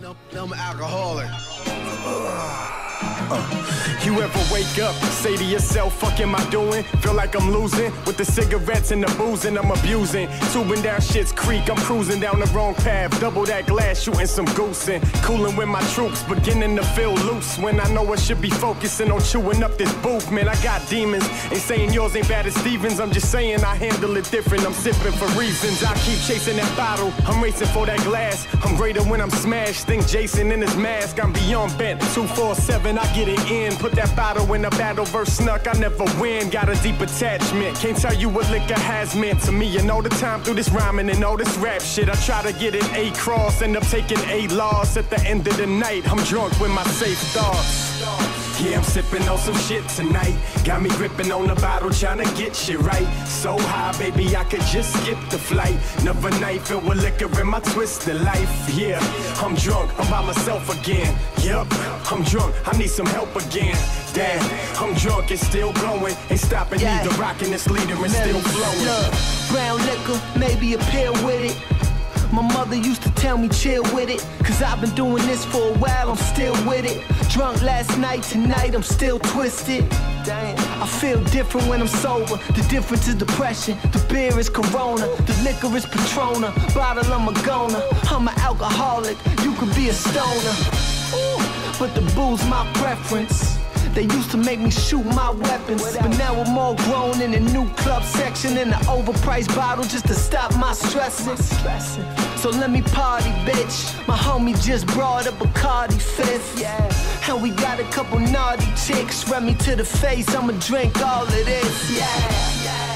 I'm an alcoholic. You ever wake up, say to yourself, fuck am I doing? Feel like I'm losing, with the cigarettes and the boozing I'm abusing. Tubing down Shit's Creek, I'm cruising down the wrong path. Double that glass, shooting some goosing. Cooling with my troops, beginning to feel loose. When I know I should be focusing on chewing up this booth. Man, I got demons, ain't saying yours ain't bad as Stevens. I'm just saying I handle it different, I'm sipping for reasons. I keep chasing that bottle, I'm racing for that glass. I'm greater when I'm smashed, think Jason in his mask. I'm beyond bent, 247, I get it in. Put that bottle in a battle, verse snuck, I never win. Got a deep attachment, can't tell you what liquor has meant to me. And all the time through this rhyming and all this rap shit, I try to get an A cross, end up taking A loss. At the end of the night, I'm drunk with my safe thoughts. Yeah, I'm sipping on some shit tonight. Got me gripping on the bottle, trying to get shit right. So high, baby, I could just skip the flight. Another night filled with liquor in my twisted life. Yeah, I'm drunk, I'm by myself again. Yup, I'm drunk, I need some help again. Damn, I'm drunk, it's still going. Ain't stopping either, rocking this leader and still flowing. Look, brown liquor, maybe a pill with it. My mother used to tell me chill with it, cause I've been doing this for a while, I'm still with it. Drunk last night, tonight I'm still twisted. Damn, I feel different when I'm sober. The difference is depression, the beer is Corona, the liquor is Patrona, bottle I'm a goner. I'm an alcoholic, you could be a stoner. Ooh, but the booze my preference. They used to make me shoot my weapons, but now I'm all grown in a new club section in an overpriced bottle just to stop my stressing. So let me party, bitch. My homie just brought a Bacardi fifth, yeah. And we got a couple naughty chicks. Run me to the face, I'ma drink all of this, yeah.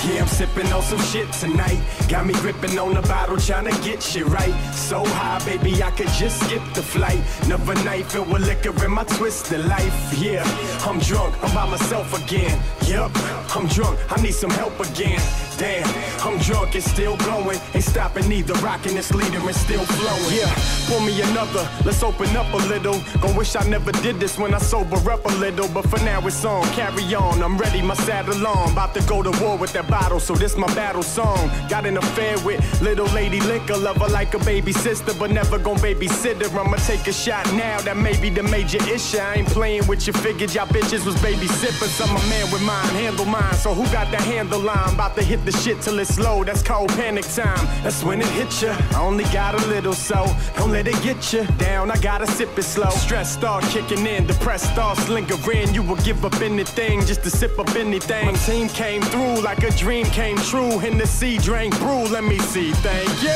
Yeah, I'm sipping on some shit tonight. Got me gripping on the bottle, trying to get shit right. So high, baby, I could just skip the flight. Another night filled with liquor in my twisted life. Yeah, I'm drunk, I'm by myself again. Yup, I'm drunk, I need some help again. Damn, I'm drunk, it's still going. Ain't stopping either, rocking this leader and still flowing. Yeah, pour me another, let's open up a little. Gon' wish I never did this when I sober up a little. But for now it's on, carry on, I'm ready, my saddle on. About to go to war with that bottle, so this my battle song. Got an affair with little lady liquor, love her like a baby sister, but never gon' babysit her. I'ma take a shot now, that may be the major issue. I ain't playing with you, figured y'all bitches was babysitters. I'm a man with mine, handle mine, so who got the handle line? About to hit the shit till it's low, that's called panic time. That's when it hit ya, I only got a little, so don't let it get you down, I gotta sip it slow. Stress start kicking in, depressed starts lingering. You will give up anything just to sip up anything. My team came through like a dream came true. In the sea drank brew, let me see, thank you.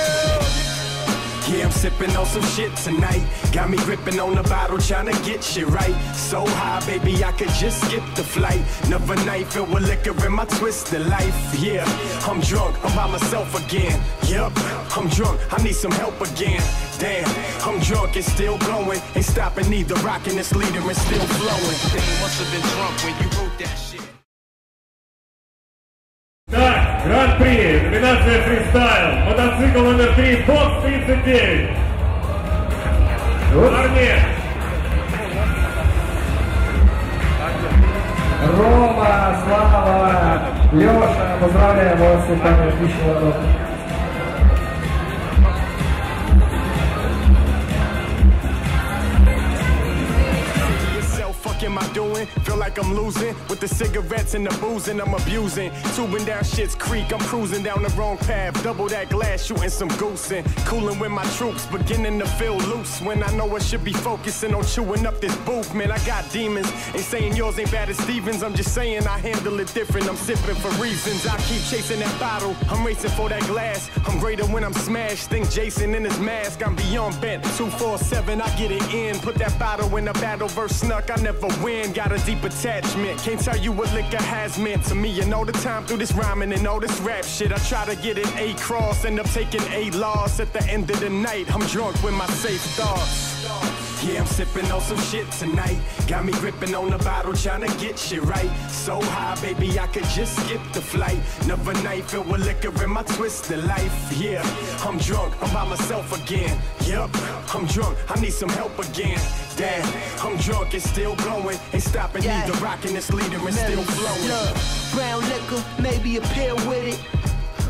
Yeah, I'm sipping on some shit tonight. Got me gripping on the bottle, trying to get shit right. So high, baby, I could just skip the flight. Another night filled with liquor in my twisted life. Yeah, I'm drunk, I'm by myself again. Yup, I'm drunk, I need some help again. Damn, I'm drunk, it's still going. Ain't stopping either, rocking this leader and still flowing. You must have been drunk when you wrote that shit. Так, гран-при, номинация фристайл, мотоцикл номер 3, бокс 39. Парни. Рома, Слава, Леша, поздравляем вас, это отличный народ. Am I doing? Feel like I'm losing, with the cigarettes and the boozing I'm abusing. Tubing down Shit's Creek, I'm cruising down the wrong path. Double that glass, shooting some goosing. Cooling with my troops, beginning to feel loose. When I know I should be focusing on chewing up this booth. Man, I got demons, ain't saying yours ain't bad as Stevens. I'm just saying I handle it different, I'm sipping for reasons. I keep chasing that bottle, I'm racing for that glass. I'm greater when I'm smashed, think Jason in his mask. I'm beyond bent, 247, I get it in. Put that bottle in a battle, verse snuck, I never win. Got a deep attachment, can't tell you what liquor has meant to me. And all the time through this rhyming and all this rap shit, I try to get an A cross, end up taking A loss. At the end of the night, I'm drunk with my safe thoughts. Yeah, I'm sipping on some shit tonight. Got me gripping on the bottle, trying to get shit right. So high, baby, I could just skip the flight. Another night filled with liquor in my twisted life. Yeah, I'm drunk, I'm by myself again. Yup, I'm drunk, I need some help again. Damn, I'm drunk, it's still going. Ain't stopping either, rocking this leader and still flowing. Look, brown liquor, maybe a pill with it.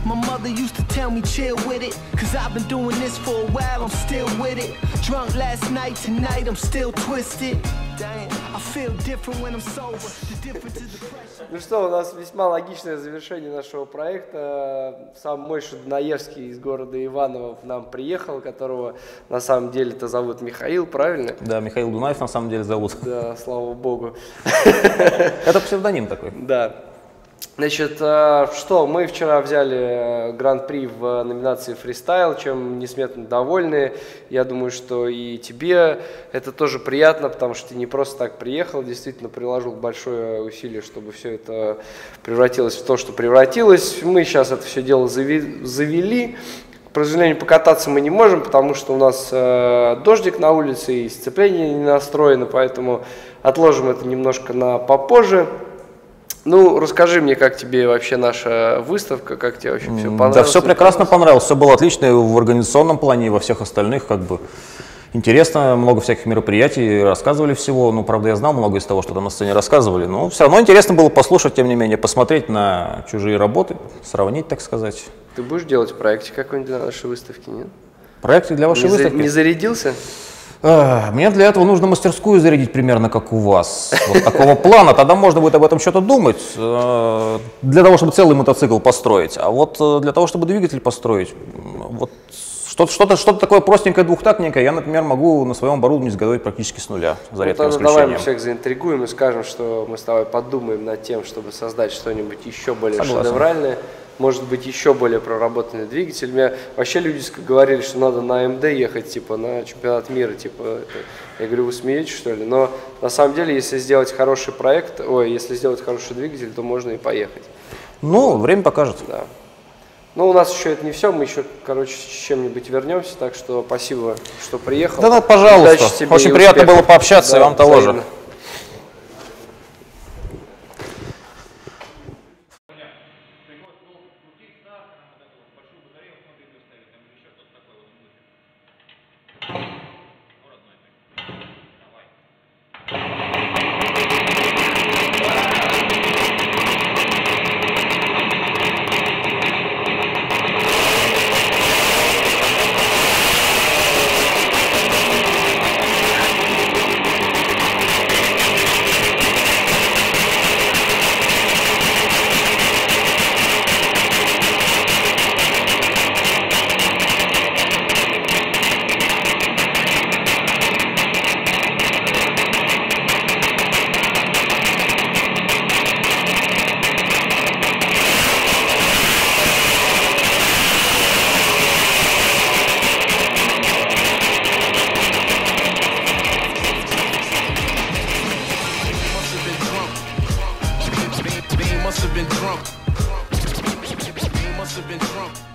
My mother used to tell me chill with it, cause I've been doing this for a while, I'm still with it. Drunk last night, tonight I'm still twisted. Damn, I feel different when I'm sober. The difference is the pressure. Ну что, у нас весьма логичное завершение нашего проекта. Сам Мойша Дунаевский из города Иваново к нам приехал, которого на самом деле-то зовут Михаил, правильно? Да, Михаил Дунаев на самом деле зовут. Да, слава богу. Это псевдоним такой. Да. Значит, что, мы вчера взяли гран-при в номинации фристайл, чем несметно довольны. Я думаю, что и тебе это тоже приятно, потому что ты не просто так приехал, действительно приложил большое усилие, чтобы все это превратилось в то, что превратилось. Мы сейчас это все дело завели. К сожалению, покататься мы не можем, потому что у нас дождик на улице и сцепление не настроено, поэтому отложим это немножко на попозже. Ну, расскажи мне, как тебе вообще наша выставка, как тебе вообще все понравилось? Да, все прекрасно понравилось, все было отлично и в организационном плане, и во всех остальных, как бы, интересно, много всяких мероприятий, рассказывали всего, ну, правда, я знал много из того, что там на сцене рассказывали, но все равно интересно было послушать, тем не менее, посмотреть на чужие работы, сравнить, так сказать. Ты будешь делать проекты какой-нибудь для нашей выставки, нет? Проекты для вашей выставки? Не зарядился? Мне для этого нужно мастерскую зарядить примерно как у вас, вот такого плана, тогда можно будет об этом что-то думать, для того, чтобы целый мотоцикл построить, а вот для того, чтобы двигатель построить, вот что-то такое простенькое, двухтактненькое, я, например, могу на своем оборудовании изготовить практически с нуля, за редким исключением. Давай мы всех заинтригуем и скажем, что мы с тобой подумаем над тем, чтобы создать что-нибудь еще более шедевральное. Может быть, еще более проработанный двигатель. Мне вообще люди говорили, что надо на МД ехать, типа, на чемпионат мира, типа, я говорю, вы смеетесь, что ли? Но на самом деле, если сделать хороший проект, если сделать хороший двигатель, то можно и поехать. Ну, время покажет. Да. Ну, у нас еще это не все, мы еще, короче, с чем-нибудь вернемся, так что спасибо, что приехал. Да, пожалуйста, очень приятно было пообщаться, да, и вам того же. Must have been drunk.